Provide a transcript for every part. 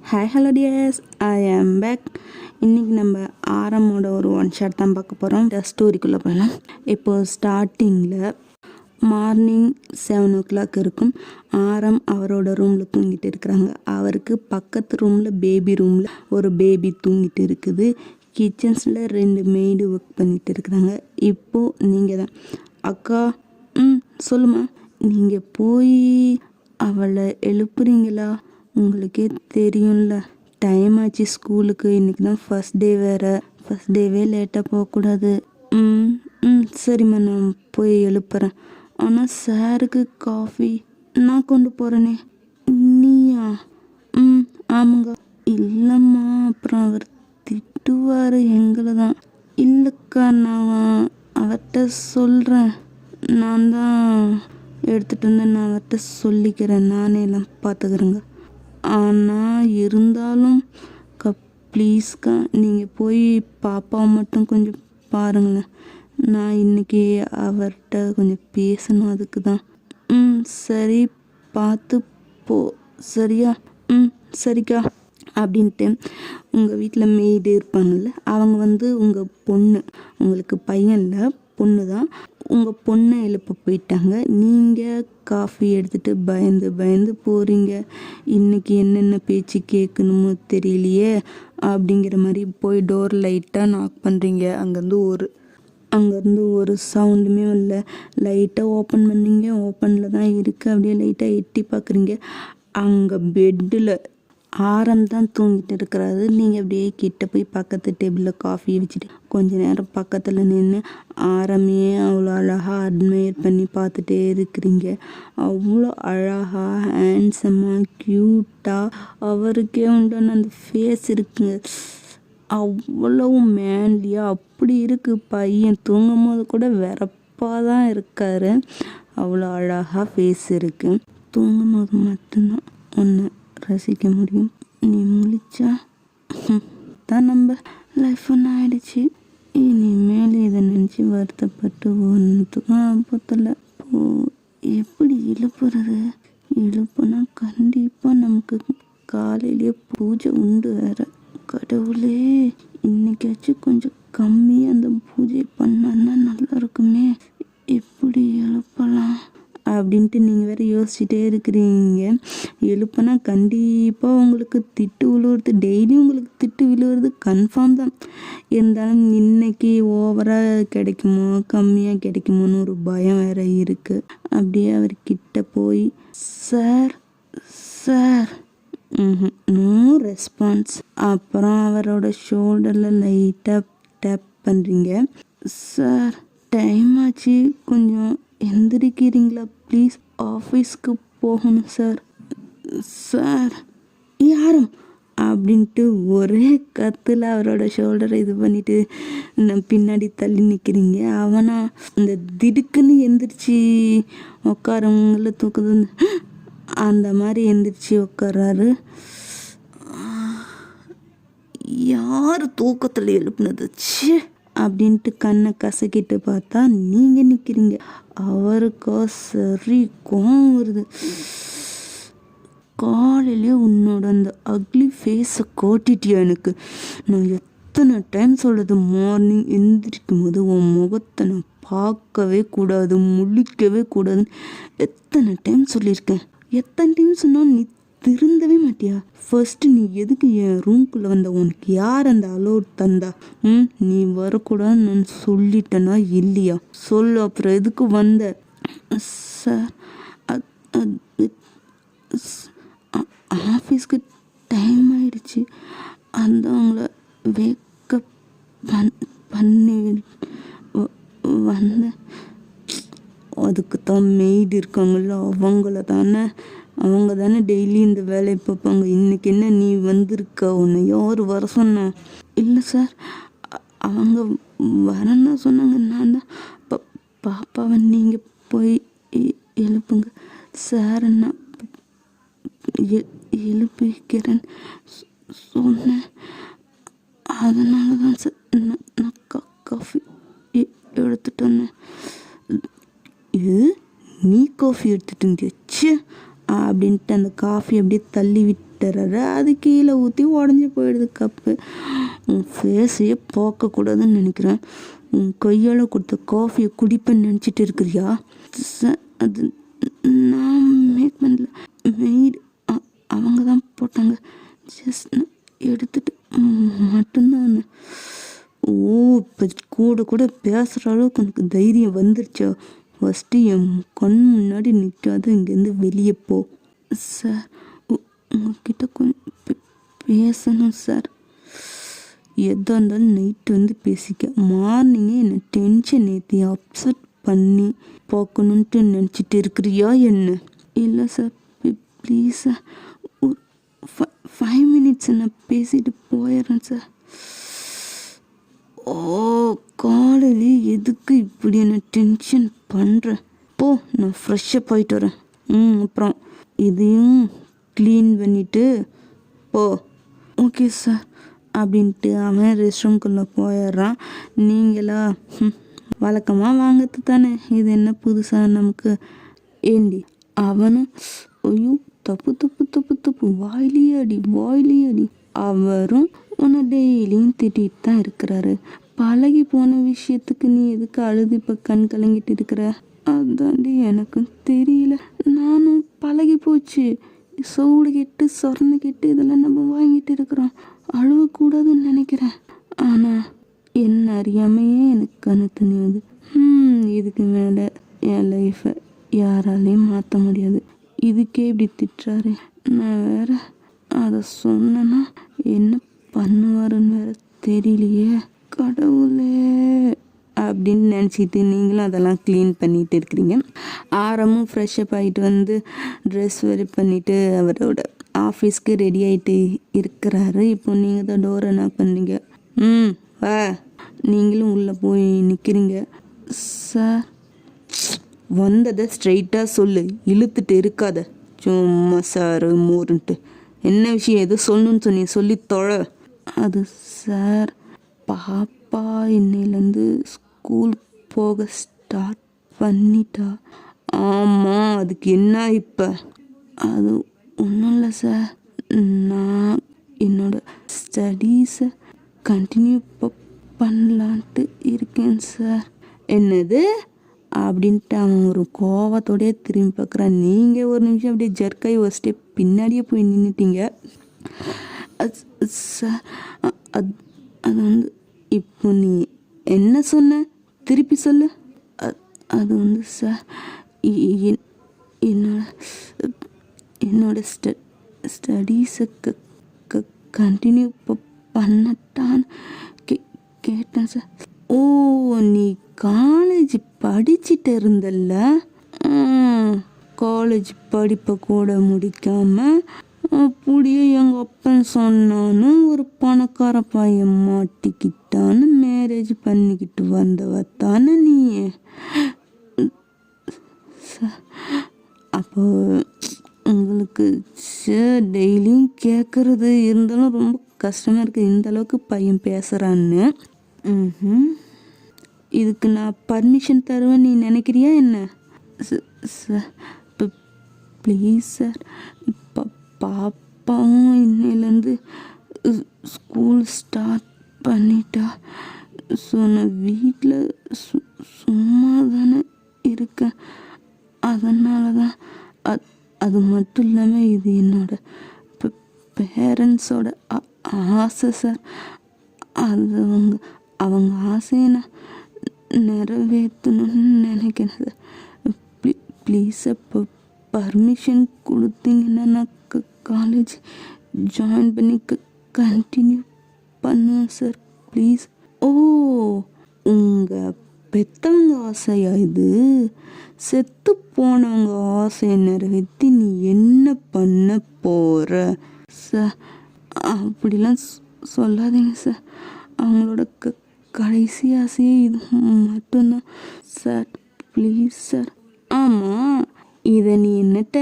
Hi hello tears, ஐ ஆம் back. இன்றைக்கி நம்ம ஆரமோட ஒரு ஒன் ஷாட் தான் பார்க்க போகிறோம். இந்த ஸ்டோரிக்குள்ளே போகலாம். இப்போது ஸ்டார்டிங்கில் மார்னிங் 7 o'clock இருக்கும். ஆரம் அவரோட ரூமில் தூங்கிட்டு இருக்கிறாங்க. அவருக்கு பக்கத்து ரூமில் ஒரு பேபி தூங்கிட்டு இருக்குது. கிச்சன்ஸில் 2 மெய்டு ஒர்க் பண்ணிகிட்டு இருக்கிறாங்க. இப்போது நீங்கள் தான் அக்கா, சொல்லுமா, நீங்கள் போய் அவளை எழுப்புறீங்களா? உங்களுக்கே தெரியும்ல, டைம் ஆச்சு ஸ்கூலுக்கு. இன்றைக்கி தான் ஃபஸ்ட் டே வேறு. ஃபஸ்ட் டேவே லேட்டாக போகக்கூடாது. சரிம்மா, நான் போய் எழுப்புறேன். ஆனால் சாருக்கு காஃபி நான் கொண்டு போகிறேனே. நீயா? ஆமாங்க. இல்லைம்மா, அப்புறம் அவர் திட்டுவார் எங்களை தான். இல்லைக்கா, நான் அவர்கிட்ட சொல்கிறேன். நான் தான் எடுத்துகிட்டு வந்து நான் அவர்கிட்ட சொல்லிக்கிறேன். நானே எல்லாம் பார்த்துக்கிறேங்க. ஆனால் இருந்தாலும் ப்ளீஸ்க்கா, நீங்கள் போய் பாப்பாவை மட்டும் கொஞ்சம் பாருங்களேன். நான் இன்றைக்கி அவர்கிட்ட கொஞ்சம் பேசணும், அதுக்கு தான். சரி, பார்த்து போ, சரியா? சரிக்கா அப்படின்ட்டு உங்கள் வீட்டில் மெய்டு இருப்பாங்கள்ல, அவங்க உங்கள் பொண்ணு, உங்களுக்கு பையன் இல்லை பொண்ணு தான், உங்கள் பொண்ணை எழுப்ப போயிட்டாங்க. நீங்கள் காஃபி எடுத்துகிட்டு பயந்து போகிறீங்க. இன்றைக்கி என்னென்ன பேச்சு கேட்கணுமோ தெரியலையே அப்படிங்கிற மாதிரி போய் டோர் லைட்டாக நாக் பண்ணுறீங்க. அங்கேருந்து ஒரு சவுண்டுமே இல்லை. லைட்டாக ஓப்பன் பண்ணீங்க, ஓப்பனில் தான் இருக்குது. அப்படியே லைட்டாக எட்டி பார்க்குறீங்க. அங்கே பெட்டில் ஆரம் தான் தூங்கிட்டு இருக்கிறாரு. நீங்கள் அப்படியே கிட்ட போய் பக்கத்து டேபிளில் காஃபியை வச்சுட்டு கொஞ்ச நேரம் பக்கத்தில் நின்று ஆரமே அவ்வளோ அழகாக அட்மையர் பண்ணி பார்த்துட்டே இருக்கிறீங்க. அவ்வளோ அழகாக, ஹேண்ட்ஸமாக, க்யூட்டாக அவருக்கே உண்டான அந்த ஃபேஸ் இருக்குங்க. அவ்வளவு மேன்லியாக அப்படி இருக்குது. பையன் தூங்கும் போது கூட வெறப்பாக தான் இருக்கார். அவ்வளோ அழகாக ஃபேஸ் இருக்குது. தூங்கும் போது மட்டும்தான் ஒன்று ரசிக்க முடியும். நீ முழிச்சா தான் நம்ம லைஃப் ஒன்று ஆயிடுச்சு. இனிமேல் இதை நினச்சி வருத்தப்பட்டு ஒன்றுத்துக்கும் ஆபத்தில் எப்படி எழுப்புறது? எழுப்புனா கண்டிப்பாக நமக்கு காலையிலேயே பூஜை உண்டு வேற. கடவுளே, இன்னைக்காச்சும் கொஞ்சம் கம்மியாக அந்த பூஜை பண்ணான்னா நல்லா இருக்குமே. எப்படி எழுப்பலாம் அப்படின்ட்டு நீங்கள் வேறு யோசிச்சுட்டே இருக்கிறீங்க. எழுப்புனா கண்டிப்பாக உங்களுக்கு திட்டு விழுவுறது, டெய்லி உங்களுக்கு திட்டு விழுவுறது கன்ஃபார்ம் தான். இருந்தாலும் இன்னைக்கு ஓவராக கிடைக்குமோ கம்மியாக கிடைக்குமோன்னு ஒரு பயம் வேறு இருக்குது. அப்படியே அவர்கிட்ட போய் சார் நோ ரெஸ்பான்ஸ். அப்புறம் அவரோட ஷோல்டரில் லைட்டாக டேப் பண்ணுறீங்க. சார், டைம் ஆச்சு, கொஞ்சம் எந்திரிக்கிறீங்களா ப்ளீஸ்? ஆஃபீஸ்க்கு போகணும் சார். சார், யாரும் அப்படின்ட்டு ஒரே கத்தில் அவரோட ஷோல்டரை இது பண்ணிவிட்டு பின்னாடி தள்ளி நிற்கிறீங்க. அவனா இந்த திடுக்குன்னு எந்திரிச்சு உட்காரவங்கள தூக்குது அந்த மாதிரி எந்திரிச்சு உட்காராரு. யார் தூக்கத்தில் எழுப்புனது ச்சே அப்படின்ட்டு கண்ணை கசக்கிட்டு பார்த்தா நீங்கள் நிற்கிறீங்க. அவருக்கோ சரி கோவம் வருது. காலையிலே உன்னோட அந்த அக்லி ஃபேஸை காட்டிட்டியா எனக்கு? நான் எத்தனை டைம் சொல்கிறது, மார்னிங் எந்திரிக்கும் போது உன் முகத்தை நான் பார்க்கவே கூடாது, முழிக்கவே கூடாதுன்னு எத்தனை டைம் சொல்லியிருக்கேன். எத்தனை டைம் சொன்னால் நீ திருந்தவே மாட்டியா? ஃபர்ஸ்ட்டு நீ எதுக்கு என் ரூம்குள்ளே வந்த? உனக்கு யார் அந்த அலோட் தந்தா? நீ வரக்கூடாதுன்னு நான் சொல்லிட்டேனா இல்லையா? சொல்லு, அப்புறம் எதுக்கு வந்த? சார், ஆஃபீஸ்க்கு டைம் ஆயிடுச்சு, அந்த அவங்கள வேக்கப் பண்ணி வந்தேன். அதுக்கு தான் மெய்டு இருக்காங்கள்ல, அவங்க தானே டெய்லி இந்த வேலையை பார்ப்பாங்க. இன்றைக்கி என்ன நீ வந்திருக்க? உன்னை யார் வர சொன்ன? இல்லை சார், அவங்க வரேன்னு சொன்னாங்க. நான் தான் பாப்பாவை நீங்கள் போய் எழுப்புங்க சார், நான் எழுப்பிக்கிறேன் சொன்னேன். அதனால தான் சார் நான் காஃபி எடுத்துகிட்டு வந்தேன். நீ காஃபி எடுத்துகிட்டு இருந்துச்சு அப்படின்ட்டு அந்த காஃபி அப்படியே தள்ளி விட்டுறாரு, அது கீழே ஊற்றி உடஞ்சி போயிடுது கப்பு. உன் ஃபேஸையே பார்க்கக்கூடாதுன்னு நினைக்கிறேன். உன் கையால் கொடுத்த காஃபியை குடிப்பேன்னு நினச்சிட்டு இருக்கிறியா? அது நான் மேக் பண்ணல, மெய்டு அவங்க தான் போட்டாங்க. ஜஸ்ட் எடுத்துட்டு மட்டும்தான். ஓ, இப்போ கூட கூட பேசுகிற அளவுக்கு எனக்கு தைரியம் வந்துருச்சா? ஃபஸ்ட்டு என் கண் முன்னாடி நிற்காத, இங்கேருந்து வெளியே போ. சார், உங்ககிட்ட கொஞ்சம் பேசணும் சார். எதாக இருந்தாலும் நைட்டு வந்து பேசிக்க. மார்னிங்கே என்னை டென்ஷன் ஏற்றி அப்செட் பண்ணி பார்க்கணுன்ட்டு நினச்சிட்டு இருக்கிறியா என்ன? இல்லை சார், ப்ளீஸ் சார், ஒரு 5 minutes நான் பேசிட்டு போயிடுறேன் சார். ஓ, காலையிலே எதுக்கு இப்படி என்ன டென்ஷன் பண்ணுறேன்? போ, நான் ஃப்ரெஷ்ஷப் ஆகிட்டு வரேன். அப்புறம் இதையும் க்ளீன் பண்ணிவிட்டு போ. ஓகே சார் அப்படின்ட்டு அவன் ரெஸ்ட் ரூம்குள்ளே போயிடுறான். நீங்களா வழக்கமாக வாங்கிறது தானே, இது என்ன புதுசாக நமக்கு? ஏண்டி அவனும் ஐயோ தப்பு தப்பு தப்பு தப்பு, வாயிலே அடி. அவரும் உன்னை டெய்லியும் திட்டிகிட்டு தான் இருக்கிறாரு. பழகி போன விஷயத்துக்கு நீ எதுக்கு அழுது இப்போ கண் கலங்கிட்டு இருக்கிற? அதாண்டி எனக்கும் தெரியல. நானும் பழகி போச்சு, சவுடு கெட்டு சொரணை கெட்டு இதெல்லாம் நம்ம வாங்கிட்டு இருக்கிறோம். அழுவக்கூடாதுன்னு நினைக்கிறேன். ஆனால் என்ன அறியாமையே எனக்கு கண்ணு துணியுது. இதுக்கு மேலே என் லைஃப்பை யாராலையும் மாற்ற முடியாது. இதுக்கே இப்படி திட்டுறாரு. நான் வேற அதை சொன்னேன்னா என்ன பண்ணுவாருன்னு வேற தெரியலையே. கடவுளே அப்படின்னு நினச்சிட்டு நீங்களும் அதெல்லாம் க்ளீன் பண்ணிகிட்டு இருக்கிறீங்க. ஆரமும் ஃப்ரெஷ்ஷப் ஆகிட்டு வந்து ட்ரெஸ் வெரி பண்ணிவிட்டு அவரோட ஆஃபீஸ்க்கு ரெடி ஆகிட்டு இருக்கிறாரு. இப்போ நீங்கள் தான் டோரை நாக் பண்ணுறீங்க. வா, நீங்களும் உள்ளே போய் நிற்கிறீங்க. சார், வந்ததை ஸ்ட்ரைட்டாக சொல்லு, இழுத்துட்டு இருக்காத. சும்மா சார் மோருன்ட்டு. என்ன விஷயம், எது சொல்லணுன்னு சொன்னி சொல்லி தொலை. அது சார், பாப்பா இன்னையிலேருந்து ஸ்கூல் போக ஸ்டார்ட் பண்ணிட்டா. ஆமாம், அதுக்கு என்ன இப்போ? அது ஒன்றும் இல்லை சார், நான் என்னோட ஸ்டடீஸை கண்டினியூ பண்ணலான்ட்டு இருக்கேன் சார். என்னது அப்படின்ட்டு அவன் ஒரு கோவத்தோடய திரும்பி பார்க்குறான். நீங்கள் ஒரு நிமிஷம் அப்படியே ஜர்க்காய் ஒரு ஸ்டெப் பின்னாடியே போய் நின்றுட்டீங்க. சார், அது வந்து இப்போ நீ என்ன சொன்ன, திருப்பி சொல்லு. அது வந்து சார், என்னோட ஸ்டடீஸை கண்டினியூ பண்ணட்டான்னு கேட்டேன் சார். ஓ, நீ காலேஜ் படிச்சுட்டு இருந்தல்ல? காலேஜ் படிப்பை கூட முடிக்காமல் அப்படியே எங்கள் அப்பன் சொன்னான்னு ஒரு பணக்கார பையன் மாட்டிக்கிட்டான்னு மேரேஜ் பண்ணிக்கிட்டு வந்தவ தானே நீ? அப்போ உங்களுக்கு டெய்லியும் கேட்குறது இருந்தாலும் ரொம்ப கஷ்டமாக இருக்குது, இந்த அளவுக்கு பையன் பேசுகிறான்னு. இதுக்கு நான் பர்மிஷன் தருவேன் நீ நினைக்கிறியா என்ன? சார், ப்ளீஸ் சார், பாப்பாவும் இன்னையிலேருந்து ஸ்கூல் ஸ்டார்ட் பண்ணிட்டா. ஸோ நான் வீட்டில் சும்மா தானே இருக்கேன். அதனால தான். அது மட்டும் இல்லாமல் இது என்னோட பேரண்ட்ஸோட ஆசை சார். அது அவங்க ஆசையை நான் நிறைவேற்றணும்னு நினைக்கிறேன் சார். ப்ளீஸ் சார், பர்மிஷன் கொடுத்தீங்கன்னா நான் காலேஜ் ஜாயின் பண்ணி கண்டினியூ பண்ணுவேன் சார், ப்ளீஸ். ஓ, உங்கள் பெற்றவங்க ஆசையா இது? செத்து போனவங்க ஆசையை நிறைவேற்றி நீ என்ன பண்ண போகிற? சார், அப்படிலாம் சொல்லாதீங்க சார். அவங்களோட கடைசி ஆசையே இது மட்டும்தான் சார், ப்ளீஸ் சார். ஆமாம், இதை நீ என்னட்ட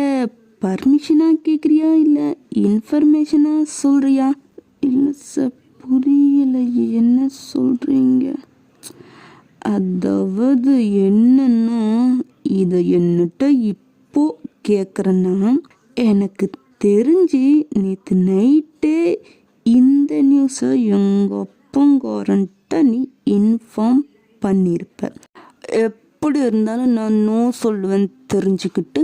பர்மிஷனாக கேட்குறியா இல்லை இன்ஃபர்மேஷனாக சொல்கிறியா? இல்லை சார், புரியலை, என்ன சொல்கிறீங்க? அதாவது என்னன்னா, இதை என்னட்ட இப்போ கேட்குறேன்னா எனக்கு தெரிஞ்சு நேற்று நைட்டே இந்த நியூஸை எங்கள் அப்பங்காரன்ட்ட நீ இன்ஃபார்ம் பண்ணியிருப்ப. எப்படி இருந்தாலும் நான் நோ சொல்லுவேன் தெரிஞ்சுக்கிட்டு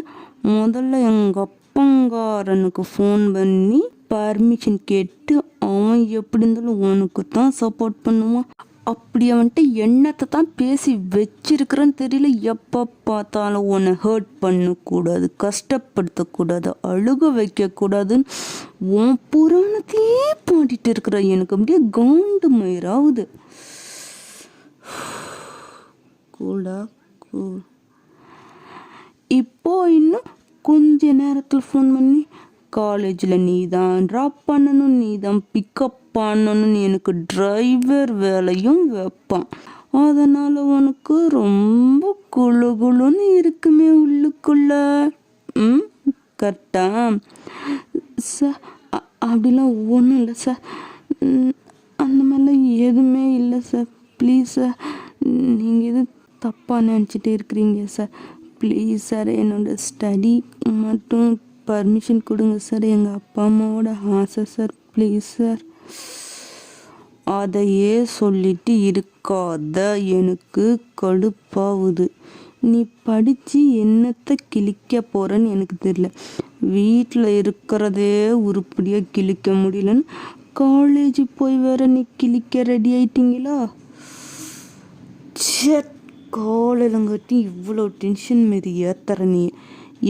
முதல்ல எங்கள் அப்பங்காரனுக்கு ஃபோன் பண்ணி பர்மிஷன் கேட்டு அவன் எப்படி இருந்தாலும் உனக்கு தான் சப்போர்ட் பண்ணுவான். அப்படி அவன்கிட்ட என்னத்தை தான் பேசி வச்சிருக்கிறேன்னு தெரியல. எப்போ பார்த்தாலும் உன்னை ஹர்ட் பண்ணக்கூடாது, கஷ்டப்படுத்தக்கூடாது, அழுக வைக்கக்கூடாதுன்னு உன் புராணத்தையே பாடிட்டு இருக்கிற எனக்கு அப்படியே காண்டு மயிராகுது. கூடா கூல். இப்போ இன்னும் கொஞ்ச நேரத்தில் ஃபோன் பண்ணி காலேஜில் நீ தான் ட்ராப் பண்ணணும், நீ தான் பிக்கப் பண்ணணும்னு எனக்கு டிரைவர் வேலையும் வைப்பான். அதனால் உனக்கு ரொம்ப குழு குழுன்னு இருக்குமே உள்ளுக்குள்ள. கரெக்டா சார்? அப்படிலாம் ஒன்றும் இல்லை சார், அந்த மாதிரிலாம் எதுவுமே இல்லை சார். ப்ளீஸ் சார், நீங்கள் எது தப்பாக நினச்சிட்டு இருக்கிறீங்க சார். ப்ளீஸ் சார், என்னோடய ஸ்டடி மட்டும் பர்மிஷன் கொடுங்க சார். எங்கள் அப்பா அம்மாவோட ஆசை சார். Please sir. அதையே சொல்லிட்டு இருக்காத, எனக்கு கடுப்பாகுது. நீ படித்து என்னத்தை கிழிக்க போகிறன்னு எனக்கு தெரியல. வீட்டில் இருக்கிறதே உருப்படியாக கிழிக்க முடியலன்னு காலேஜ் போய் வேற நீ கிழிக்க ரெடி ஆயிட்டீங்களா? செட் காலையிலங்காட்டி இவ்வளோ டென்ஷன் மாரி ஏற்றுற நீ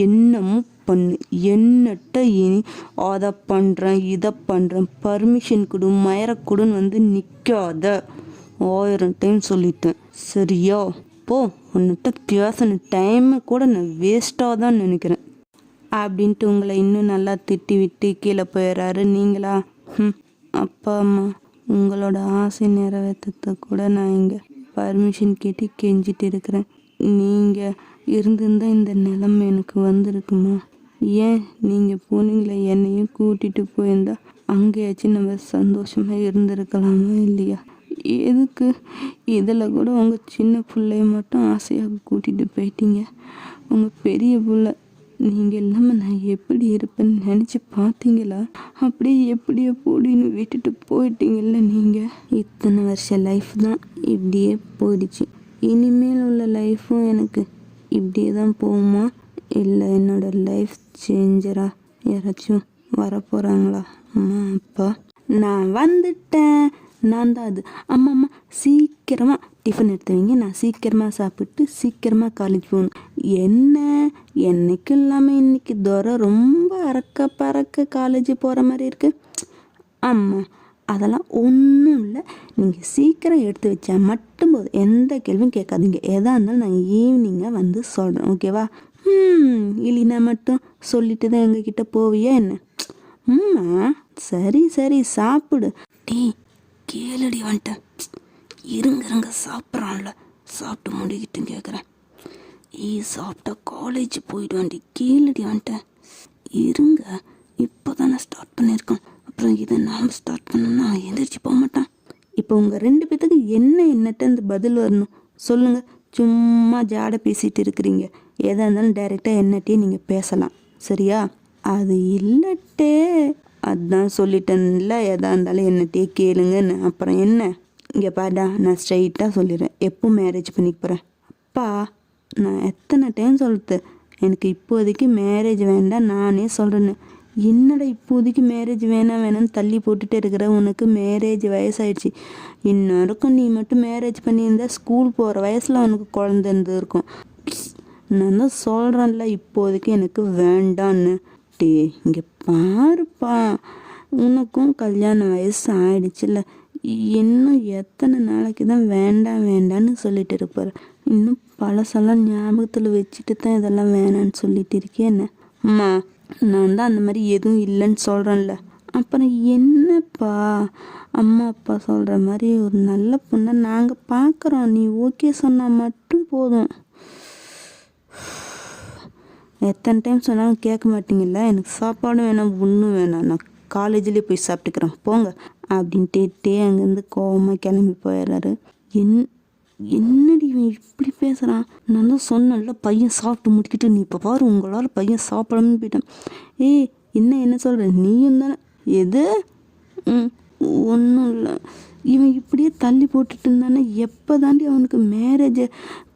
என்னமும் பண்ணு. என்னட்ட இனி அதை பண்ணுறேன் இதை பண்ணுறேன் பர்மிஷன் கொடு மயரக்கூடுன்னு வந்து நிற்காத. 1000 டைம் சொல்லிட்டேன் சரியா? போ, உன்னிட்ட பேசின டைமை கூட நான் வேஸ்ட்டாக தான் நினைக்கிறேன் அப்படின்ட்டு உங்களை இன்னும் நல்லா திட்டி விட்டு கீழே போயிடுறாரு. நீங்களா அப்பா அம்மா உங்களோட ஆசை நிறைவேற்றத்தை கூட நான் இங்கே பர்மிஷன் கேட்டு கெஞ்சிட்டு இருக்கிறேன். நீங்கள் இருந்திருந்தால் இந்த நிலைமை எனக்கு வந்திருக்குமா? ஏன் நீங்கள் போனீங்களே, என்னையும் கூட்டிகிட்டு போயிருந்தா அங்கேயாச்சும் நம்ம சந்தோஷமாக இருந்திருக்கலாமா இல்லையா? எதுக்கு இதில் கூட உங்கள் சின்ன பிள்ளைய மட்டும் ஆசையாக கூட்டிகிட்டு போயிட்டீங்க? உங்கள் பெரிய பிள்ளை நீங்கள் இல்லாமல் நான் எப்படி இருப்பேன்னு நினச்சி பார்த்தீங்களா? அப்படியே எப்படியோ போடின்னு விட்டுட்டு போயிட்டீங்கல்ல நீங்கள். இத்தனை வருஷம் லைஃப் தான் இப்படியே போயிடுச்சு. இனிமேல் உள்ள லைஃப்பும் எனக்கு இப்படியே தான் போகுமா? இல்லை என்னோடய லைஃப் சேஞ்சராக யாராச்சும் வரப்போகிறாங்களா? அம்மா அப்பா நான் வந்துட்டேன், நான் தான் அது. அம்மா அம்மா சீக்கிரமாக டிஃபன் எடுத்து வைங்க, நான் சீக்கிரமாக சாப்பிட்டு சீக்கிரமாக காலேஜ் போகணும். என்ன என்னைக்கும் இல்லாமல் இன்றைக்கி துரை ரொம்ப அறக்க பறக்க காலேஜ் போகிற மாதிரி இருக்குது. அம்மா அதெல்லாம் ஒன்றும் இல்லை, நீங்கள் சீக்கிரம் எடுத்து வச்சா மட்டும் போதும், எந்த கேள்வியும் கேட்காதீங்க. எதாக இருந்தாலும் நான் ஈவினிங்காக வந்து சொல்கிறேன், ஓகேவா? இல்லைனா மட்டும் சொல்லிட்டு தான் எங்ககிட்ட போவியா என்ன? சரி சரி சாப்பிடு. டீ கேளுடி வந்துட்டேன். இருங்க சாப்பிட்றான்ல, சாப்பிட்டு முடிக்கிட்டு கேட்குறேன். சாப்பிட்டா காலேஜ் போயிடுவான்டி, கேளுடி வந்துட்டேன். இருங்க இப்போ தானே ஸ்டார்ட் பண்ணியிருக்கோம், அப்புறம் இதை நாம் ஸ்டார்ட் பண்ணோம்னா எந்திரிச்சு போக மாட்டான். இப்போ உங்கள் 2 பேத்துக்கு என்னட்ட இந்த பதில் வரணும் சொல்லுங்கள். சும்மா ஜாடை பேசிகிட்டு இருக்கிறீங்க. எதாக இருந்தாலும் டைரெக்டாக என்னட்டே நீங்கள் பேசலாம் சரியா? அது இல்லட்டே, அதான் சொல்லிட்டேன்ல, எதாக இருந்தாலும் என்னட்டே கேளுங்கன்னு. அப்புறம் என்ன? இங்கே பாடா, நான் ஸ்ட்ரைட்டாக சொல்லிடுறேன், எப்போ மேரேஜ் பண்ணிக்க போகிறேன்? அப்பா நான் எத்தனை டைம் சொல்லுது, எனக்கு இப்போதைக்கு மேரேஜ் வேண்டாம் நானே சொல்கிறேன்னு. என்னடா இப்போதைக்கு மேரேஜ் வேணாம்னு தள்ளி போட்டுகிட்டே இருக்கிற? உனக்கு மேரேஜ் வயசாயிடுச்சு. இன்னொருக்கும் நீ மட்டும் மேரேஜ் பண்ணியிருந்தா ஸ்கூல் போகிற வயசில் உனக்கு குழந்தை இருந்திருக்கும். நான் தான் சொல்கிறேன்ல, இப்போதைக்கு எனக்கு வேண்டான்னு. டே இங்கே பாருப்பா, உனக்கும் கல்யாண வயசு ஆயிடுச்சுல்ல, இன்னும் எத்தனை நாளைக்கு தான் வேண்டான்னு சொல்லிட்டு இருப்பார்? இன்னும் பழசெல்லாம் ஞாபகத்தில் வச்சுட்டு தான் இதெல்லாம் வேணான்னு சொல்லிட்டு இருக்கேன் என்ன? அம்மா நான் தான் அந்த மாதிரி எதுவும் இல்லைன்னு சொல்கிறேன்ல, அப்புறம் என்னப்பா? அம்மா அப்பா சொல்கிற மாதிரி ஒரு நல்ல பொண்ணை நாங்கள் பார்க்குறோம், நீ ஓகே சொன்னால் மட்டும் போதும். எத்தனை டைம் சொன்னாலும் கேட்க மாட்டீங்கல்ல. எனக்கு சாப்பாடும் வேணாம் ஒன்றும் வேணாம், நான் காலேஜ்லேயே போய் சாப்பிட்டுக்கிறேன் போங்க அப்படின்ட்டே அங்கேருந்து கோவமாக கிளம்பி போயிடுறாரு. என்னடி இவன் இப்படி பேசுகிறான்? நான் தான் சொன்னல பையன் சாப்பிட்டு முடிக்கிட்டு, நீ இப்போ பாரு உங்களால் பையன் சாப்பிடாமனு போயிட்டான். என்ன சொல்கிற நீயும் தானே? எது? ஒன்றும் இல்லை. இவன் இப்படியே தள்ளி போட்டுட்டு இருந்தானே எப்போ தாண்டி அவனுக்கு மேரேஜை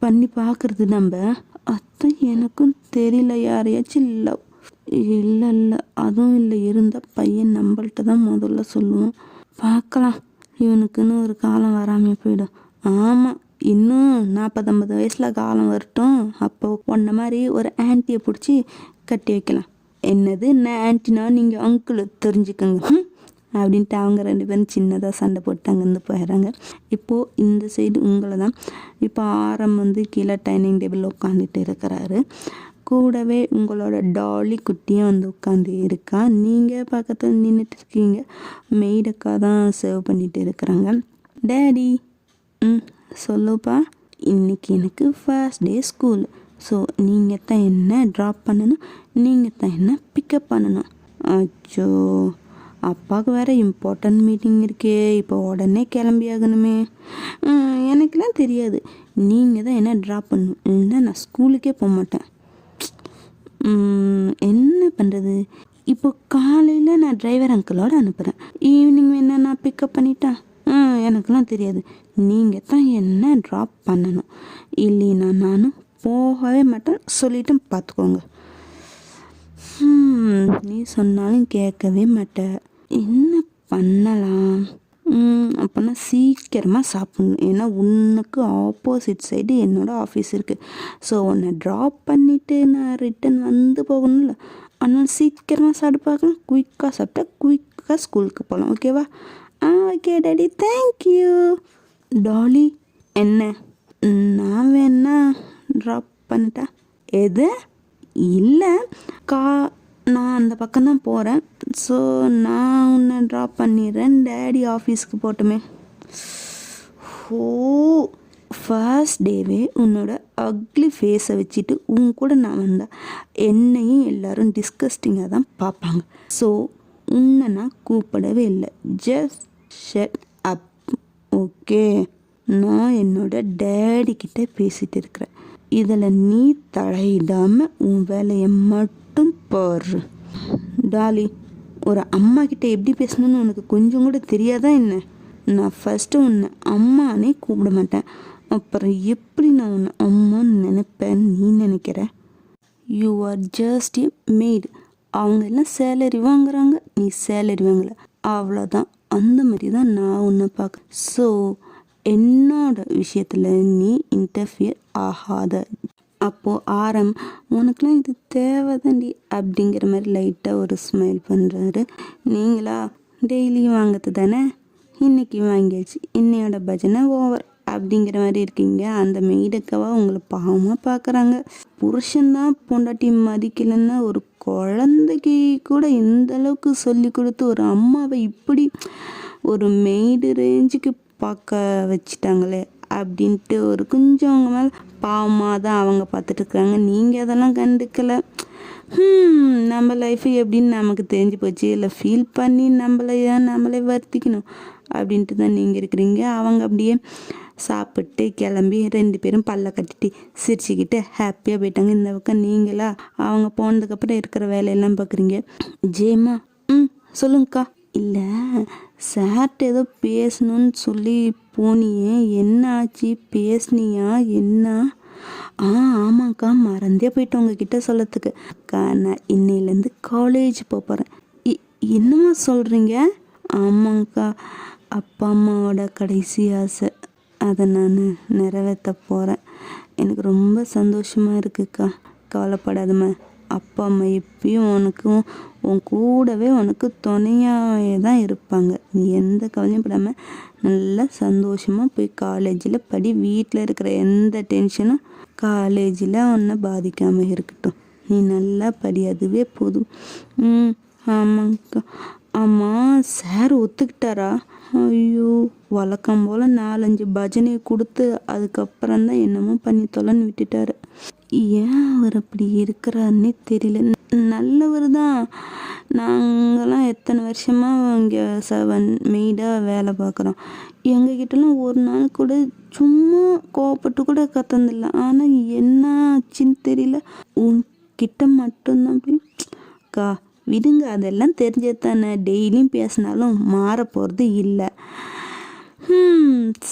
பண்ணி பார்க்குறது நம்ம? அதான் எனக்கும் தெரியல. யாரையாச்சும் லவ் இல்லை அதுவும் இல்லை. இருந்த பையன் நம்மள்கிட்ட தான் முதல்ல சொல்லுவோம். பார்க்கலாம், இவனுக்குன்னு ஒரு காலம் வராமல் போயிடும். ஆமாம், இன்னும் 40-50 வயசில் காலம் வரட்டும். அப்போ உன்ன மாதிரி ஒரு ஆன்ட்டியை பிடிச்சி கட்டி வைக்கலாம். என்னது நான் ஆன்ட்டினா நீங்கள் அங்கிள் தெரிஞ்சுக்கோங்க அப்படின்ட்டு அவங்க 2 பேரும் சின்னதாக சண்டை போட்டு அங்கேருந்து போயிடுறாங்க. இப்போது இந்த சைடு உங்களை தான். இப்போ ஆரம் கீழே டைனிங் டேபிள் உட்காந்துட்டு இருக்கிறாரு. கூடவே உங்களோட டாலி குட்டியும் உட்காந்து இருக்கா. நீங்கள் பக்கத்தில் நின்றுட்டு இருக்கீங்க. மெய்டக்கா தான் சர்வ் பண்ணிட்டு இருக்கிறாங்க. டேடி, சொல்லுப்பா. இன்றைக்கி எனக்கு ஃபர்ஸ்ட் டே ஸ்கூல். ஸோ நீங்கள் தான் என்ன ட்ராப் பண்ணணும், நீங்கள் தான் என்ன பிக்கப் பண்ணணும். அச்சோ, அப்பாவுக்கு வேறு இம்பார்ட்டன்ட் மீட்டிங் இருக்கே, இப்போ உடனே கிளம்பி ஆகணுமே. எனக்குலாம் தெரியாது, நீங்கள் தான் என்ன ட்ராப் பண்ணணும், இல்லைன்னா நான் ஸ்கூலுக்கே போக மாட்டேன். என்ன பண்ணுறது? இப்போ காலையில் நான் டிரைவர் அங்கிளோடு அனுப்புகிறேன், ஈவினிங் வேணா நான் பிக்கப் பண்ணிட்டேன். எனக்குலாம் தெரியாது, நீங்கள் தான் என்ன ட்ராப் பண்ணணும், இல்லைன்னா நானும் போகவே மாட்டேன் சொல்லிட்டு பார்த்துக்கோங்க. நீ சொன்னாலும் கேட்கவே மாட்டேன். என்ன பண்ணலாம்? அப்போனா சீக்கிரமாக சாப்பிட்ணும். ஏன்னா உனக்கு ஆப்போசிட் சைடு என்னோடய ஆஃபீஸ் இருக்குது. ஸோ உன்னை ட்ராப் பண்ணிவிட்டு நான் ரிட்டன் போகணும்ல. அதனால் சீக்கிரமாக சாப்பிட்டு பார்க்கலாம். குயிக்காக சாப்பிட்டா குயிக்காக ஸ்கூலுக்கு போகலாம். ஓகேவா? Okay daddy, thank you. டாலி, என்ன நான் வேணா ட்ராப் பண்ணிட்டா? எது? இல்லை, நான் அந்த பக்கம்தான் போகிறேன். ஸோ நான் உன்னை ட்ராப் பண்ணிடுறேன். டேடி ஆஃபீஸ்க்கு போட்டுமே. ஃபர்ஸ்ட் டேவே உன்னோட அக்லி ஃபேஸை வச்சுட்டு உன் கூட நான் வந்தேன். என்னையும் எல்லோரும் டிஸ்கஸ்டிங்காக தான் பார்ப்பாங்க. ஸோ உன்னை நான் கூப்பிடவே இல்லை. Just shut up. ஓகே, நான் என்னோட டேடிக்கிட்ட பேசிகிட்டு இருக்கிறேன். இதில் நீ தலையிடாமல் உன் வேலையை மட்டும் பாரு. டாலி, ஒரு அம்மா கிட்ட எப்படி பேசணும்னு உனக்கு கொஞ்சம் கூட தெரியாதா என்ன? நான் ஃபஸ்ட்டு உன்னை அம்மானே கூப்பிட மாட்டேன். அப்புறம் எப்படி நான் உன்னை அம்மான்னு நினைப்பேன்னு நீ நினைக்கிற? You are just a maid. அவங்க எல்லாம் சேலரி வாங்குறாங்க, நீ சேலரி வாங்கலை, அவ்வளோதான். அந்த மாதிரி தான் நான் உன்னை பார்க்க. ஸோ என்னோட விஷயத்தில் நீ இன்டர்ஃபியர் ஆகாத. அப்போது ஆரம், உனக்குலாம் இது தேவைதாண்டி அப்படிங்கிற மாதிரி லைட்டாக ஒரு ஸ்மைல் பண்ணுறாரு. நீங்களா டெய்லியும் வாங்கிறது தானே, இன்றைக்கி வாங்கியாச்சு, இன்னையோட பஜனை ஓவர் அப்படிங்கிற மாதிரி இருக்கீங்க. அந்த மெய்டக்கவா உங்களை பாவமாக பார்க்குறாங்க. புருஷன்தான் பொண்டாட்டி மதிக்கலைன்னா ஒரு குழந்தைக்கு கூட இந்த அளவுக்கு சொல்லி கொடுத்து ஒரு அம்மாவை இப்படி ஒரு மெய்டு ரேஞ்சுக்கு பார்க்க வச்சுட்டாங்களே அப்படின்ட்டு ஒரு கொஞ்சம் அவங்க மேலே பாவமாக தான் அவங்க பார்த்துட்டு இருக்காங்க. நீங்கள் அதெல்லாம் கண்டுக்கலை. நம்ம லைஃபு எப்படின்னு நமக்கு தெரிஞ்சு போச்சு. இல்லை ஃபீல் பண்ணி நம்மளே வருத்திக்கணும் அப்படின்ட்டு தான் நீங்கள் இருக்கிறீங்க. அவங்க அப்படியே சாப்பிட்டு கிளம்பி 2 பேரும் பல்ல கட்டிட்டு சிரிச்சுக்கிட்டு ஹாப்பியாக போயிட்டாங்க. இந்த பக்கம் நீங்களா அவங்க போனதுக்கப்புறம் இருக்கிற வேலையெல்லாம் பார்க்குறீங்க. ஜேமா, சொல்லுங்கக்கா. இல்லை, சார்ட்ட ஏதோ பேசணும்னு சொல்லி போனியே, என்ன ஆச்சு? பேசுனியா என்ன? ஆமாங்க்கா, மறந்தே போயிட்டு உங்ககிட்ட சொல்லத்துக்கு. அக்கா, நான் இன்னையிலேருந்து காலேஜ் போகிறேன். என்னம்மா சொல்கிறீங்க? ஆமாங்க்கா, அப்பா அம்மாவோட கடைசி ஆசை, அதை நான் நிறைவேற்ற போகிறேன். எனக்கு ரொம்ப சந்தோஷமாக இருக்குக்கா. கவலைப்படாதம்மா, அப்பா அம்மா எப்பயும் உனக்கும் உன் கூடவே உனக்கு துணையாகவே தான் இருப்பாங்க. நீ எந்த கவலையும் படாமல் நல்லா சந்தோஷமாக போய் காலேஜில் படி. வீட்டில் இருக்கிற எந்த டென்ஷனும் காலேஜில் உன்னை பாதிக்காமல் இருக்கட்டும். நீ நல்லா படி, அதுவே போதும். ஆமாங்க்கா. ஆமாம், சார் ஒத்துக்கிட்டாரா? ஐயோ, வழக்கம் போல் 4-5 பஜனையை கொடுத்து அதுக்கப்புறம்தான் என்னமோ பண்ணி தொலைன்னு விட்டுட்டாரு. ஏன் அவர் அப்படி இருக்கிறாருன்னே தெரியல. நல்லவர் தான். நாங்களாம் எத்தனை வருஷமாக இங்கே 7 மெய்டாக வேலை பார்க்குறோம். எங்ககிட்டலாம் ஒரு நாள் கூட சும்மா கோவப்பட்டு கூட கத்தந்தில்ல. ஆனால் என்ன ஆச்சுன்னு தெரியல, உன்கிட்ட மட்டும்தான் அப்படி. அக்கா, விடுங்க, அதெல்லாம் தெரிஞ்சது தானே. டெய்லியும் பேசினாலும் மாற போகிறது இல்லை.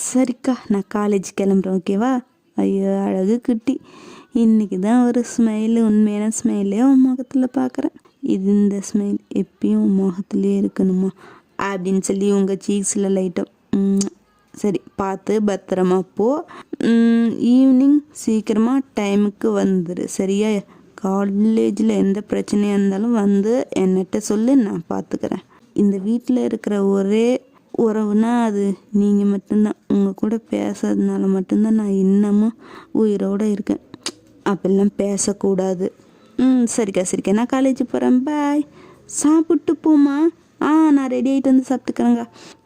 சரிக்கா, நான் காலேஜ் கிளம்புறேன், ஓகேவா? ஐயோ அழகு குட்டி, இன்றைக்கி தான் ஒரு ஸ்மைலு, உண்மையான ஸ்மைலே உன் முகத்தில் பார்க்குறேன். இந்த ஸ்மைல் எப்பயும் உன் முகத்துலேயே இருக்கணுமா அப்படின்னு சொல்லி உங்கள் சீக்ஸில் லைட்டாக சரி பார்த்து பத்திரமா போ. ஈவினிங் சீக்கிரமாக டைமுக்கு வந்துடு, சரியா? காலேஜில் எந்த பிரச்சனையாக இருந்தாலும் வந்து என்னட்ட சொல்லு, நான் பார்த்துக்கிறேன். இந்த வீட்டில் இருக்கிற ஒரே உறவுனா அது நீங்கள் மட்டும்தான். உங்கள் கூட பேசுறதுனால மட்டும்தான் நான் இன்னமும் உயிரோடு இருக்கேன். அப்பெல்லாம் பேசக்கூடாது. சரிக்கா, நான் காலேஜ் போகிறேன், பாய். சாப்பிட்டு போமா. நான் ரெடி ஆகிட்டு வந்து சாப்பிட்டுக்கிறேங்க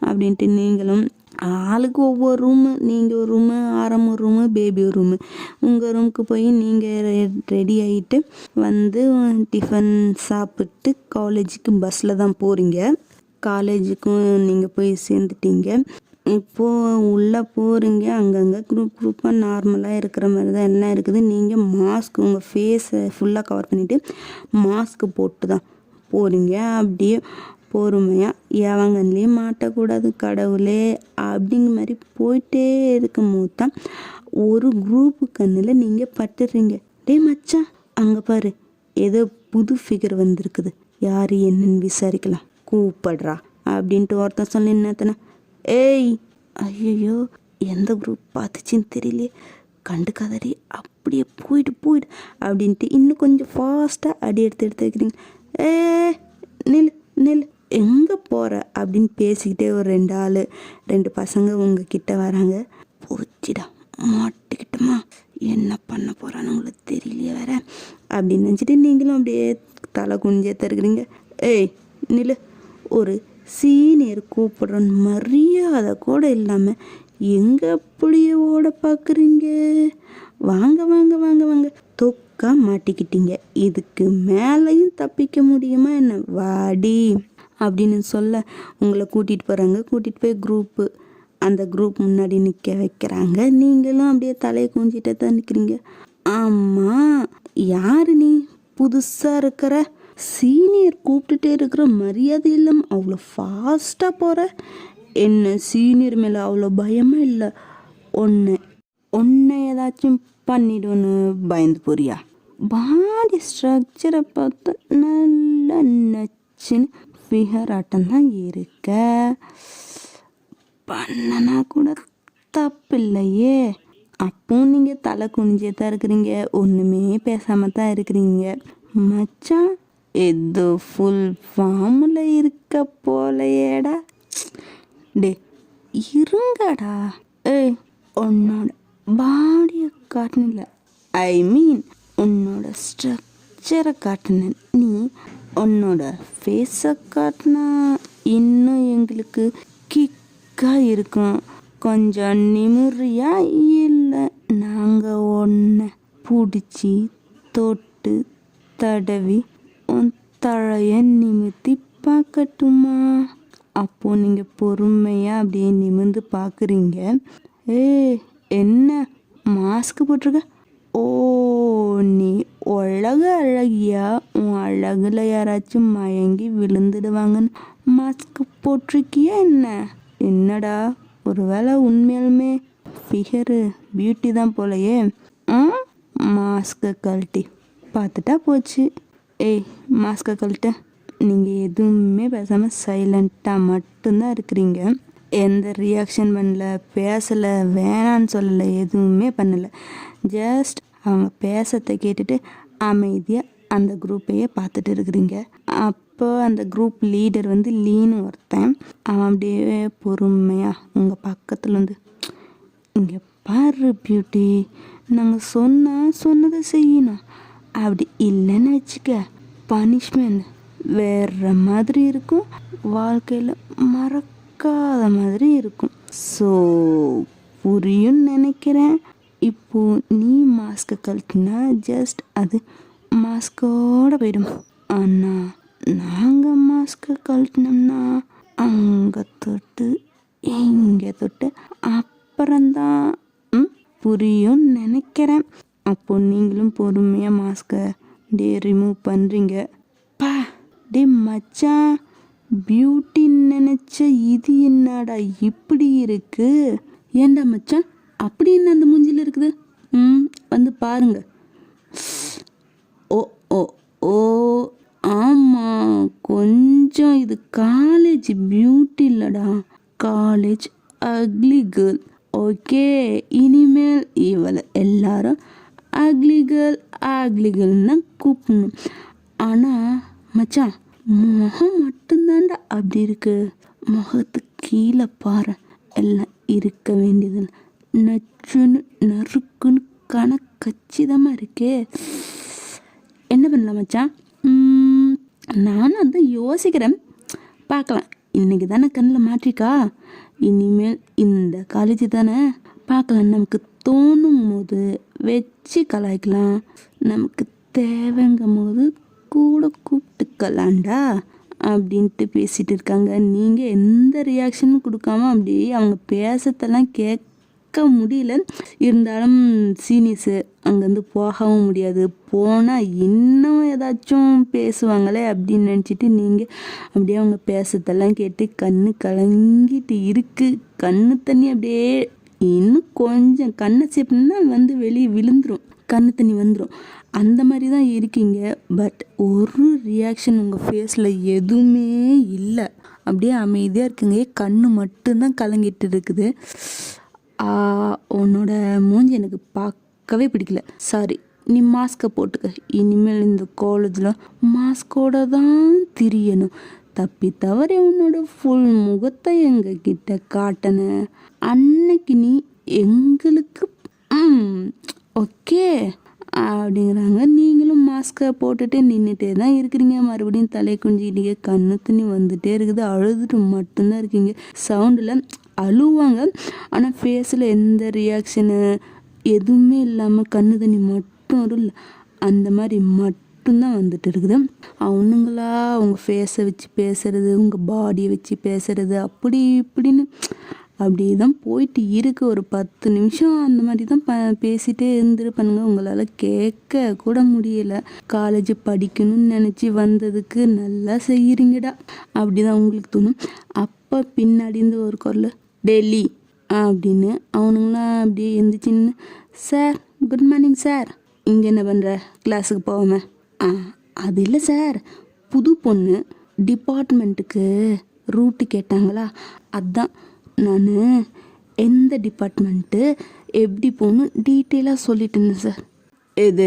அப்படின்ட்டு நீங்களும் ஆளுக்கு ஒவ்வொரு ரூமு, நீங்கள் ஒரு ரூமு, ஆரம் ஒரு ரூமு, பேபி ஒரு ரூமு. உங்கள் ரூமுக்கு போய் நீங்கள் ரெடி ஆகிட்டு வந்து டிஃபன் சாப்பிட்டு காலேஜுக்கு பஸ்ஸில் தான் போகிறீங்க. காலேஜுக்கும் நீங்கள் போய் சேர்ந்துட்டீங்க. இப்போது உள்ளே போகிறீங்க. அங்கங்கே குரூப்பாக நார்மலாக இருக்கிற மாதிரி தான் எல்லாம் இருக்குது. நீங்கள் மாஸ்க் உங்கள் ஃபேஸை ஃபுல்லாக கவர் பண்ணிவிட்டு மாஸ்க்கு போட்டு தான் போகிறீங்க. அப்படியே பொறுமையாக எவங்கன்லேயும் மாட்டக்கூடாது கடவுளே அப்படிங்கிற மாதிரி போயிட்டே இருக்கும் போது தான் ஒரு குரூப்பு கண்ணில் நீங்கள் பட்டுறீங்க. டேய் மச்சான், அங்கே பாரு, ஏதோ புது ஃபிகர் வந்திருக்குது, யார் என்னன்னு விசாரிக்கலாம், கூப்பிடுறா அப்படின்ட்டு ஒருத்தன் சொல்லி என்னத்தனை, ஏய் ஐயோ எந்த குரூப் பார்த்துச்சின்னு தெரியலையே, கண்டுக்காதடி, அப்படியே போயிடு அப்படின்ட்டு இன்னும் கொஞ்சம் ஃபாஸ்ட்டாக அடி எடுத்து வைக்கிறீங்க. நெல் எங்கே போகிற அப்படின்னு பேசிக்கிட்டே ஒரு 2 பசங்க உங்ககிட்ட வராங்க. போச்சுடா, மாட்டிக்கிட்டோமா, என்ன பண்ண போகிறான்னு உங்களுக்கு தெரியலையே வேற அப்படின்னு நினச்சிட்டு நீங்களும் அப்படியே தலை குனிஞ்சே தருக்கிறீங்க. ஏய் நில்லு, ஒரு சீனியர் கூப்பிடுற மரியாதை கூட இல்லாமல் எங்கே அப்படியே ஓட பார்க்குறீங்க? வாங்க தொக்கா மாட்டிக்கிட்டீங்க. இதுக்கு மேலேயும் தப்பிக்க முடியுமா என்ன? வாடி அப்படின்னு சொல்ல உங்களை கூட்டிகிட்டு போய் குரூப்பு, அந்த குரூப் முன்னாடி நிற்க வைக்கிறாங்க. நீங்களும் அப்படியே தலையை குஞ்சிட்டே தான் நிற்கிறீங்க. ஆமாம், யார் நீ? புதுசாக இருக்கிற, சீனியர் கூப்பிட்டுட்டே இருக்கிற, மரியாதை இல்லாமல் அவ்வளோ ஃபாஸ்ட்டாக போகிற. என்ன சீனியர் மேலே அவ்வளோ பயமாக இல்லை? ஒன்றை ஏதாச்சும் பண்ணிடுன்னு பயந்து போறியா? பாடி ஸ்ட்ரக்சரை பார்த்து நல்ல நச்சுன்னு ஃபிகர் ஆட்டம் தான் இருக்க. பண்ணனா கூட தப்பு இல்லையே. அப்போ நீங்கள் தலை குனிஞ்சே தான் இருக்கிறீங்க, ஒன்றுமே பேசாமல் தான் இருக்கிறீங்க. மச்சான் ஏதோ ஃபுல் ஃபார்மில் இருக்க போலையேடா. டே இருங்கடா. ஏய், உன்னோட பாடியை காட்டினில்ல, ஐ மீன் உன்னோட ஸ்ட்ரக்சரை காட்டின. நீ உன்னோட ஃபேஸை காட்டினா இன்னும் எங்களுக்கு கிக்காக இருக்கும். கொஞ்சம் நிமிரியா? இல்லை நாங்கள் ஒன்றை பிடிச்சி தொட்டு தடவி உன் தழைய நிமிர்த்தி பார்க்கட்டுமா? அப்போது நீங்கள் பொறுமையாக அப்படியே நிமிர்ந்து பார்க்குறீங்க. என்ன மாஸ்க் போட்டிருக்க? ஓ, நீ அழகியா? உன் அழகில் யாராச்சும் மயங்கி விழுந்துடுவாங்கன்னு மாஸ்க் போட்டிருக்கியா என்ன? என்னடா, ஒரு வேளை உண்மையாலுமே ஃபிகரு பியூட்டி தான் போலையே. மாஸ்கை கழட்டி பார்த்துட்டா போச்சு. ஏய், மாஸ்கை கழட்ட. நீங்கள் எதுவுமே பேசாமல் சைலண்ட்டாக மட்டும்தான் இருக்கிறீங்க. எந்த ரியாக்ஷன் பண்ணல, பேசலை, வேணான்னு சொல்லலை, எதுவுமே பண்ணலை. ஜஸ்ட் அவங்க பேசத்தை கேட்டுட்டு அமைதியாக அந்த குரூப்பையே பார்த்துட்டு இருக்கிறீங்க. அப்போ அந்த குரூப் லீடர் வந்து லீனு ஒருத்தன், அவன் அப்படியே பொறுமையாக உங்கள் பக்கத்தில் வந்து, இங்கே பாரு பியூட்டி, நாங்கள் சொன்னதை செய்யணும், அப்படி இல்லைன்னு வச்சுக்க பனிஷ்மெண்ட் வேற மாதிரி இருக்கும், வாழ்க்கையில் மறக்காத மாதிரி இருக்கும். ஸோ புரியும்னு நினைக்கிறேன். இப்போது நீ மாஸ்கை கழட்டினா ஜஸ்ட் அது மாஸ்கோடு போயிடும். ஆனால் நாங்கள் மாஸ்கை கழட்டினோம்னா அங்கே தொட்டு இங்கே தொட்டு அப்புறம்தான் புரியும்னு நினைக்கிறேன். அப்போது நீங்களும் பொறுமையாக மாஸ்கை ரிமூவ் பண்ணுறீங்க. டே மச்சான், பியூட்டின்னு நினச்ச இது என்னடா இப்படி இருக்கு? ஏண்டா மச்சான் அப்படி என்ன அந்த மூஞ்சியில் இருக்குது? வந்து பாருங்க. ஓ ஓ ஓ ஆமாம், கொஞ்சம் இது காலேஜ் பியூட்டி இல்லைடா, காலேஜ் அக்லி கேர்ள். ஓகே, இனிமேல் இவளை எல்லாரும் அக்லி கேர்ள்னு தான் கூப்பிடணும். ஆனால் மச்சான், முகம் மட்டும்தான்டா அப்படி இருக்கு. முகத்துக்கு கீழே பாரு, எல்லாம் இருக்க வேண்டியது நச்சுன்னு நறுக்குன்னு கச்சிதமாக இருக்கே. என்ன பண்ணலாம் மச்சான்? நானும் அதான் யோசிக்கிறேன். பார்க்கலாம், இன்றைக்கி தானே கண்ணில் மாற்றிக்கா, இனிமேல் இந்த காலேஜ் தானே, பார்க்கலாம். நமக்கு தோணும் போது வச்சு கலாய்க்கலாம், நமக்கு தேவைங்கும் போது கூட கூப்பிட்டுக்கலாண்டா அப்படின்ட்டு பேசிகிட்டு இருக்காங்க. நீங்கள் எந்த ரியாக்ஷனும் கொடுக்காம அப்படியே அவங்க பேசத்தெல்லாம் கேட்க முடியல. இருந்தாலும் சீனியர்ஸு அங்கேருந்து போகவும் முடியாது, போனால் இன்னும் ஏதாச்சும் பேசுவாங்களே அப்படின்னு நினச்சிட்டு நீங்கள் அப்படியே அவங்க பேசத்தெல்லாம் கேட்டு கண்ணு கலங்கிட்டு இருக்குது. கண்ணு தண்ணி அப்படியே இன்னும் கொஞ்சம் கண்ணை சேப்புனா வந்து வெளியே விழுந்துடும், கண்ணு தண்ணி வந்துடும். அந்த மாதிரி தான் இருக்கீங்க. பட் ஒரு ரியாக்ஷன் உங்கள் ஃபேஸில் எதுவுமே இல்லை, அப்படியே அமைதியாக இருக்குங்க. கண்ணு மட்டும்தான் கலங்கிட்டு இருக்குது. உன்னோட மூஞ்சி எனக்கு பார்க்கவே பிடிக்கல. சாரி, நீ மாஸ்கை போட்டுக்க. இனிமேல் இந்த காலேஜில் மாஸ்கோட தான் திரியணும். தப்பி தவறி உன்னோட ஃபுல் முகத்தை எங்ககிட்ட காட்டின அன்னைக்கு நீ எங்களுக்கு ஓகே அப்படிங்கிறாங்க. நீங்களும் மாஸ்கை போட்டுட்டு நின்றுட்டே தான் இருக்கிறீங்க. மறுபடியும் தலை குஞ்சிக்கிட்டீங்க, கண்ணு தண்ணி வந்துட்டே இருக்குது, அழுதுட்டு மட்டும்தான் இருக்கீங்க. சவுண்டில் அழுவாங்க, ஆனால் ஃபேஸில் எந்த ரியாக்ஷனு எதுவுமே இல்லாமல் கண்ணு தண்ணி மட்டும் வரும். அந்த மாதிரி மட்டும்தான் வந்துட்டு இருக்குது. அவனுங்களா உங்கள் ஃபேஸை வச்சு பேசுறது, உங்கள் பாடியை வச்சு பேசுறது, அப்படி இப்படின்னு அப்படி தான் போயிட்டு இருக்கு. ஒரு 10 நிமிஷம் அந்த மாதிரி தான் பேசிகிட்டே இருந்துருப்பானுங்க. உங்களால் கேட்க கூட முடியலை. காலேஜ் படிக்கணும்னு நினச்சி வந்ததுக்கு நல்லா செய்கிறீங்கடா அப்படி தான் உங்களுக்கு தோணும். அப்போ பின்னாடி இருந்து ஒரு குரல் டெல்லி அப்படின்னு அவனுங்களாம் அப்படியே எந்திரிச்சின்னு, சார் குட் மார்னிங் சார், இங்கே என்ன பண்ணுற, கிளாஸுக்கு போகாம? அது இல்லை சார், புது பொண்ணு டிபார்ட்மெண்ட்டுக்கு ரூட்டு கேட்டாங்களா, அதான் நான் எந்த டிபார்ட்மெண்ட்டு எப்படி போகணும் டீட்டெயிலாக சொல்லிட்டு இருந்தேன் சார். எது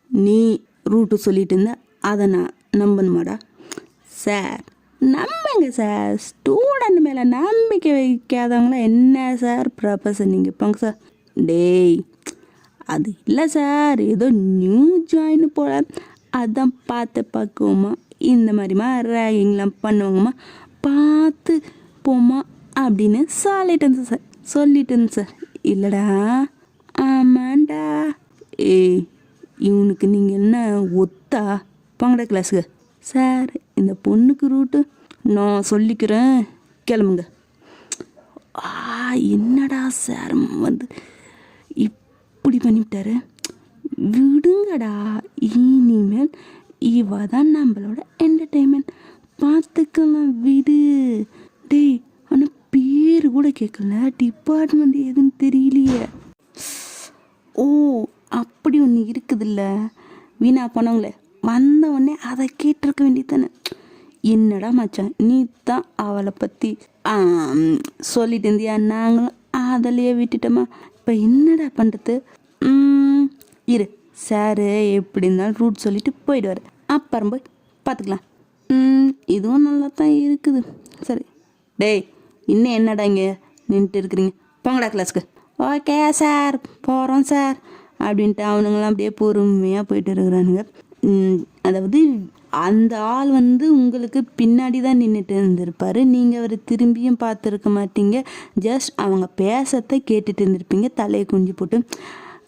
நீ ரூட்டு சொல்லிட்டு இருந்த அதை நான் நம்பணுமாடா? சார் நம்புங்க சார், ஸ்டூடெண்ட் மேலே நம்பிக்கை வைக்காதவங்களாம் என்ன சார் ப்ரொஃபஸர் நீங்கள் போங்க சார். டேய் அது இல்லை சார், ஏதோ நியூ ஜாயின் போல, அதான் பார்த்து பக்குவமா இந்த மாதிரிமா ரேகிங்லாம் பண்ணுவாங்கம்மா, பார்த்து போமா அப்படின்னு சொல்லிட்டு இருந்தேன் சார். இல்லைடா, ஆமாண்டா. ஏய் இவனுக்கு நீங்கள் என்ன ஒத்தா? போங்கடா கிளாஸுக்கு. சார் இந்த பொண்ணுக்கு ரூட்டு நான் சொல்லிக்கிறேன், கிளம்புங்க. என்னடா சார் வந்து இப்படி பண்ணிவிட்டாரு, விடுங்கடா. இனிமேல் இவ தான் நம்மளோட என்டர்டெயின்மெண்ட், பார்த்துக்கலாம் விடு. டேய் ஆனால் பேர் கூட கேட்கல, டிபார்ட்மெண்ட் எதுன்னு தெரியலையே. ஓ அப்படி ஒன்று இருக்குதுல்ல, வீணா போனவங்களே வந்த உடனே அதை கேட்டிருக்க வேண்டியது தானே. என்னடா மச்சான், நீ தான் அவளை பற்றி சொல்லிட்டு இருந்தியா, நாங்களும் அதிலையே விட்டுட்டோமா, இப்போ என்னடா பண்ணுறது? இரு சாரு எப்படி இருந்தாலும் ரூட் சொல்லிட்டு போயிடுவார், அப்புறம் போய் பார்த்துக்கலாம். இதுவும் நல்லா தான் இருக்குது. சரி டேய் இன்னும் என்னடா இங்கே நின்றுட்டு இருக்கிறீங்க, போங்கடா கிளாஸுக்கு. ஓகே சார் போகிறோம் சார் அப்படின்ட்டு அவனுங்களாம் அப்படியே பொறுமையாக போயிட்டு இருக்கிறானுங்க. அதாவது அந்த ஆள் வந்து உங்களுக்கு பின்னாடி தான் நின்றுட்டு இருந்திருப்பார், நீங்கள் அவர் திரும்பியும் பார்த்துருக்க மாட்டீங்க, ஜஸ்ட் அவங்க பேசத்தை கேட்டுட்டு இருந்திருப்பீங்க. தலையை குஞ்சு போட்டு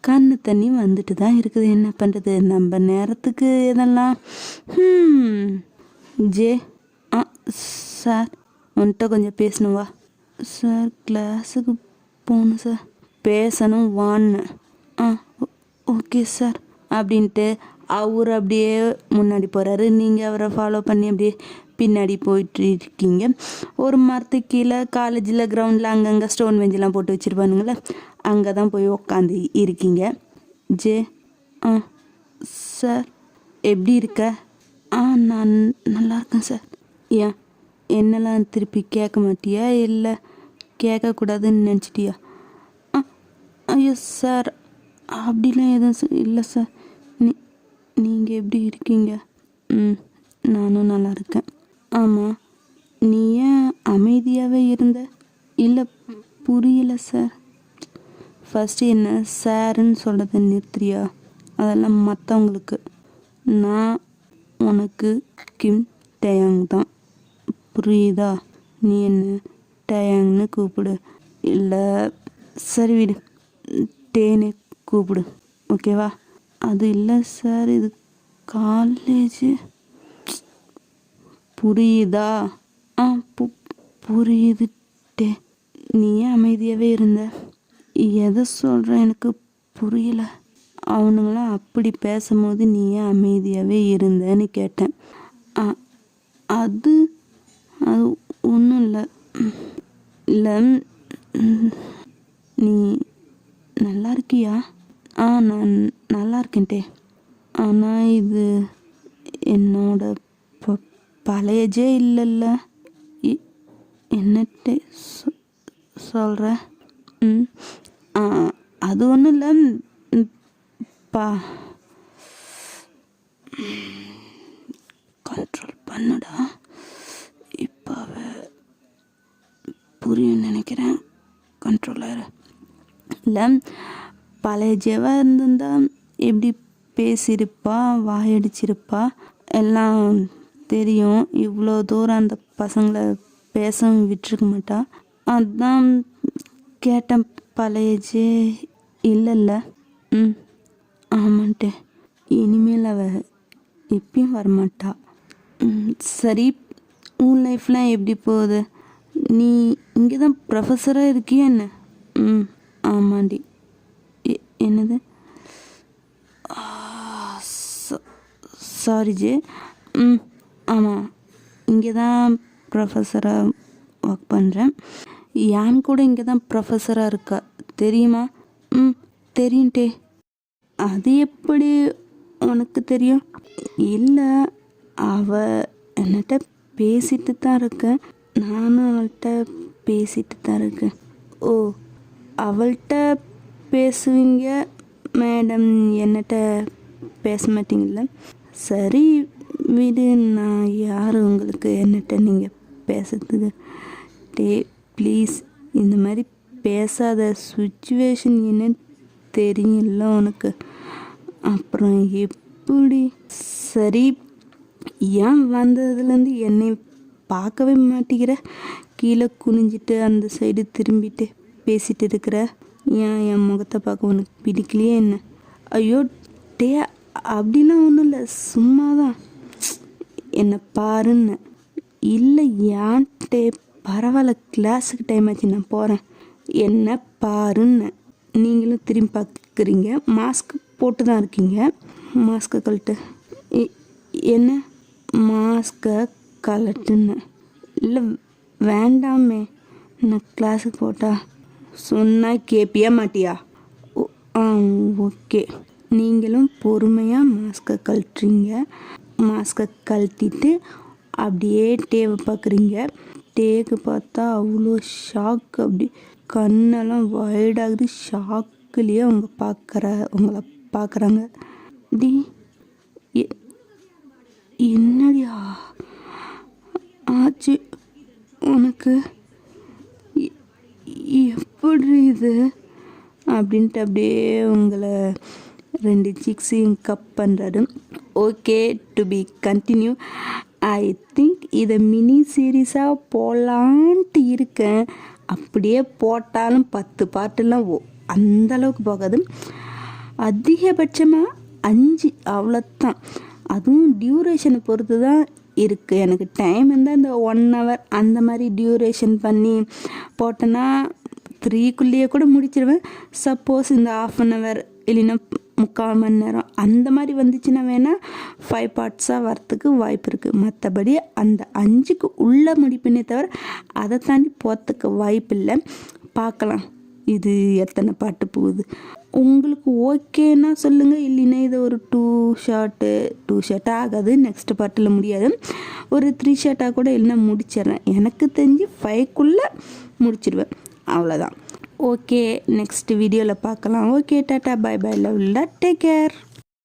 கண்ணு தண்ணி வந்துட்டு தான் இருக்குது. என்ன பண்ணுறது, நம்ம நேரத்துக்கு இதெல்லாம். ஜே சார் உன்கிட்ட கொஞ்சம் பேசணுவா? சார் கிளாஸுக்கு போகணும் சார். பேசணும் வான்னு. ஓகே சார் அப்படின்ட்டு அவர் அப்படியே முன்னாடி போகிறாரு, நீங்கள் அவரை ஃபாலோ பண்ணி அப்படியே பின்னாடி போயிட்டு இருக்கீங்க. ஒரு மரத்துக்கு கீழே காலேஜில் கிரவுண்டில் அங்கங்கே ஸ்டோன் பெஞ்செலாம் போட்டு வச்சுருப்பானுங்களே, அங்கே தான் போய் உக்காந்து இருக்கீங்க. ஜே சார் எப்படி இருக்க? நான் நல்லா இருக்கேன் சார். ஏன் என்னெல்லாம் திருப்பி கேட்க மாட்டியா, இல்லை கேட்கக்கூடாதுன்னு நினச்சிட்டியா? ஐயோ சார் அப்படிலாம் எதுவும் இல்லை சார். நீங்கள் எப்படி இருக்கீங்க? நானும் நல்லா இருக்கேன். ஆமாம், நீ ஏன் அமைதியாகவே இருந்த? இல்லை புரியல சார். ஃபஸ்ட்டு என்ன சாருன்னு சொல்கிறத நிறுத்துறியா? அதெல்லாம் மற்றவங்களுக்கு. நான் உனக்கு கிம் டயாங் தான், புரியுதா? நீ என்ன டயாங்னு கூப்பிடு, இல்லை சரி விடு, டேனே கூப்பிடு, ஓகேவா? அது இல்லை சார், இது காலேஜ். புரியுதா? புரியுது டே. நீ ஏன் அமைதியாகவே இருந்த? எதை சொல்கிற எனக்கு புரியல. அவனுங்களாம் அப்படி பேசும்போது நீ ஏன் அமைதியாகவே இருந்தேன்னு கேட்டேன். அது அது ஒன்றும் இல்லை. இல்லை நீ நல்லா இருக்கியா? நான் நல்லா இருக்கேன்ட்டே. ஆனால் இது என்னோட பழையஜே இல்லைல்ல. என்னட்டே சொல்கிற? அது ஒன்றும் இல்லை கண்ட்ரோல் பண்ணுடா. இப்போவே புரியும் நினைக்கிறேன். கண்ட்ரோல் ஆகிற இல்லை, பழைய ஜெவா இருந்திருந்தா எப்படி பேசியிருப்பா, வாயடிச்சிருப்பா, எல்லாம் தெரியும். இவ்வளோ தூரம் அந்த பசங்களை பேசவும் விட்டுருக்க மாட்டா. அதுதான் கேட்டேன். பழைய ஜே இல்லைல்ல? ஆமான்ட்டு. இனிமேல் அவள் எப்பயும் வரமாட்டா. சரி, உன் லைஃப்லாம் எப்படி போகுது? நீ இங்கே தான் ப்ரொஃபஸராக இருக்கியா என்ன? ஆமாண்டி. என்னது? Sorry J. ஆமாம், இங்கே தான் ப்ரொஃபஸராக ஒர்க் பண்ணுறேன். என் கூட இங்கே தான் ப்ரொஃபஸராக இருக்கா, தெரியுமா? தெரியும்ட்டே. அது எப்படி உனக்கு தெரியும்? இல்லை, அவள் என்கிட்ட பேசிட்டு தான் இருக்கேன். நானும் அவள்கிட்ட பேசிட்டு தான் இருக்கேன். ஓ, அவள்கிட்ட பேசுவீங்க, மேடம் என்னட்ட பேச மாட்டீங்கள? சரி விடு, நான் யார் உங்களுக்கு என்னட்ட நீங்கள் பேசுறதுக்கு? டே ப்ளீஸ், இந்த மாதிரி பேசாத. சுச்சுவேஷன் என்னன்னு தெரியும்ல உனக்கு. அப்புறம் எப்படி? சரி, ஏன் வந்ததுலேருந்து என்னை பார்க்கவே மாட்டேங்கிற? கீழே குனிஞ்சிட்டு அந்த சைடு திரும்பிட்டு பேசிகிட்டு இருக்கிற. ஏன் என் முகத்தை பார்க்க உனக்கு பிடிக்கலையே என்ன? ஐயோ டே, அப்படிலாம் ஒன்றும் இல்லை, சும்மா தான். என்னை பாருன்னு. இல்லை ஏன் டே, பரவாயில்ல, கிளாஸுக்கு டைம் ஆச்சு, நான் போகிறேன். என்ன பாருன்னு. நீங்களும் திரும்பி பார்க்குறீங்க. மாஸ்க் போட்டு தான் இருக்கீங்க. மாஸ்க்கை கழட்டு. என்ன மாஸ்க்கை கலட்டுன்னு? இல்லை வேண்டாமே, நான் கிளாஸுக்கு போட்டா சொன்னால் கேட்பியா மாட்டியா? ஓகே. நீங்களும் பொறுமையாக மாஸ்க்கை கழட்டுறீங்க. மாஸ்க்கை கழட்டிட்டு அப்படியே டேவை பார்க்குறீங்க. டேக்கு பார்த்தா அவ்வளோ ஷாக், அப்படி கண்ணெல்லாம் வைடாகுது. ஷாக்குலேயே உங்களை பார்க்குறாங்க. டி என்னடியா ஆச்சு உனக்கு? எப்படி இது அப்படின்ட்டு அப்படியே உங்களை 2 சீக்ஸையும் கப் பண்ணுறாரு. Okay, to be continue. I think இதை மினி சீரீஸாக போடலான்ட்டு இருக்கேன். அப்படியே போட்டாலும் 10 பாட்டுலாம் அந்தளவுக்கு போகாது. அதிகபட்சமாக 5, அவ்வளோத்தான். அதுவும் டியூரேஷனை பொறுத்து தான் இருக்குது. எனக்கு டைம் இருந்தால் இந்த 1 hour அந்த மாதிரி டியூரேஷன் பண்ணி போட்டேன்னா 3குள்ளேயே கூட முடிச்சிடுவேன். சப்போஸ் இந்த 1/2 hour இல்லைன்னா 3/4 மணி நேரம் அந்த மாதிரி வந்துச்சுன்னா வேணால் 5 பார்ட்ஸாக வரத்துக்கு வாய்ப்பு இருக்குது. மற்றபடி அந்த 5க்கு உள்ளே முடிப்பினே தவிர அதை தாண்டி போகிறதுக்கு வாய்ப்பு இல்லை. பார்க்கலாம் இது எத்தனை பாட்டு போகுது. உங்களுக்கு ஓகேன்னா சொல்லுங்கள், இல்லைன்னா இதை ஒரு 2 ஷார்ட் ஆகாது, நெக்ஸ்ட் பாட்டில் முடியாது, ஒரு 3 ஷார்ட்டாக கூட இல்லைன்னா முடிச்சிடுறேன். எனக்கு தெரிஞ்சு 5க்குள்ளே முடிச்சிடுவேன், அவ்வளோதான். ஓகே, நெக்ஸ்ட் வீடியோவில் பார்க்கலாம். Okay, tata, bye bye, love, take care.